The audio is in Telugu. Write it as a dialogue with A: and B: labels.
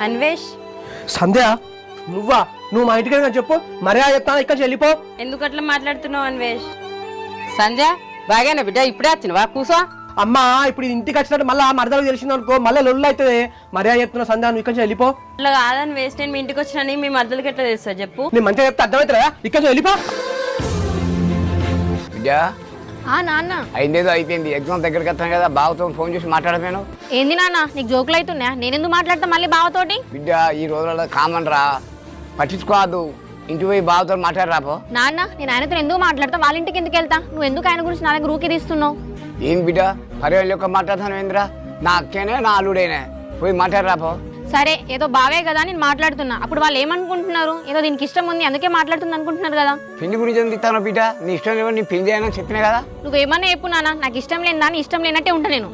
A: అన్వేష్
B: సంధ్య నువ్వా? నువ్వు మా ఇంటికి చెప్పు, మర్యాద చెప్తాను, ఇక్కడ వెళ్ళిపో.
A: ఎందుకు అట్లా మాట్లాడుతున్నావు అన్వేష్?
C: సంధ్య బాగానే బిడ్డ, ఇప్పుడే వచ్చినవా? కూసో.
B: అమ్మా ఇప్పుడు ఇంటికి వచ్చినట్టు మళ్ళీ మరదలకు తెలిసింది అనుకో, మళ్ళీ లొల్లు అవుతుంది. మర్యాద చెప్తున్నా సంధ్య, నువ్వు ఇక్కడ వెళ్ళిపో.
A: అట్లా కాదని వేస్ట్, నేను మీ ఇంటికి వచ్చినని మీ మద్దతులకి ఎట్లా తెలుస్తా చెప్పు?
B: నేను మంచిగా చెప్తే అర్థమవుతుందా? ఇక్కడ వెళ్ళిపో.
D: విద్యా
E: నాన్న
D: అయిందేదో అయిపోయింది, ఎగ్జామ్ దగ్గరికి వస్తాను కదా, బావతో ఫోన్ చేసి మాట్లాడలేను.
E: ఏంది నాన్న నీకు జోకులు అవుతున్నాయా? నేనెందుకు మాట్లాడతా మళ్ళీ బావతోటి?
D: బిడ్డ ఈ రోజులలో కామన్ రా, పట్టించుకోవద్దు. ఇంటికి పోయి బావతో మాట్లాడరాపో.
E: నాన్న నేను ఆయనతో ఎందుకు మాట్లాడతా? వాళ్ళ ఇంటికి ఎందుకు వెళ్తా? నువ్వు ఎందుకు ఆయన గురించి నా దగ్గర ఊకి తీస్తున్నావు?
D: ఏం బిడ్డ పర్యాలు యొక్క మాట్లాడతాను ఏంద్రా? నా అక్కేనే నా అల్లుడేనే, పోయి మాట్లాడరాపో.
E: సరే ఏదో బావే కదా నేను మాట్లాడుతున్నా, అప్పుడు వాళ్ళు ఏమనుకుంటున్నారు? ఏదో దీనికి ఇష్టం ఉంది అందుకే మాట్లాడుతుంది అనుకుంటున్నారు కదా.
D: పిండి గురించి ఎందుకు ఇస్తాను బిడ్డ? నీ ఇష్టం లేవని నీ పిండి అయినా చెప్పినా కదా.
E: నువ్వేమన్నా చెప్పు నాన్న, నాకు ఇష్టం లేని దాన్ని ఇష్టం లేనట్టే ఉంటా నేను.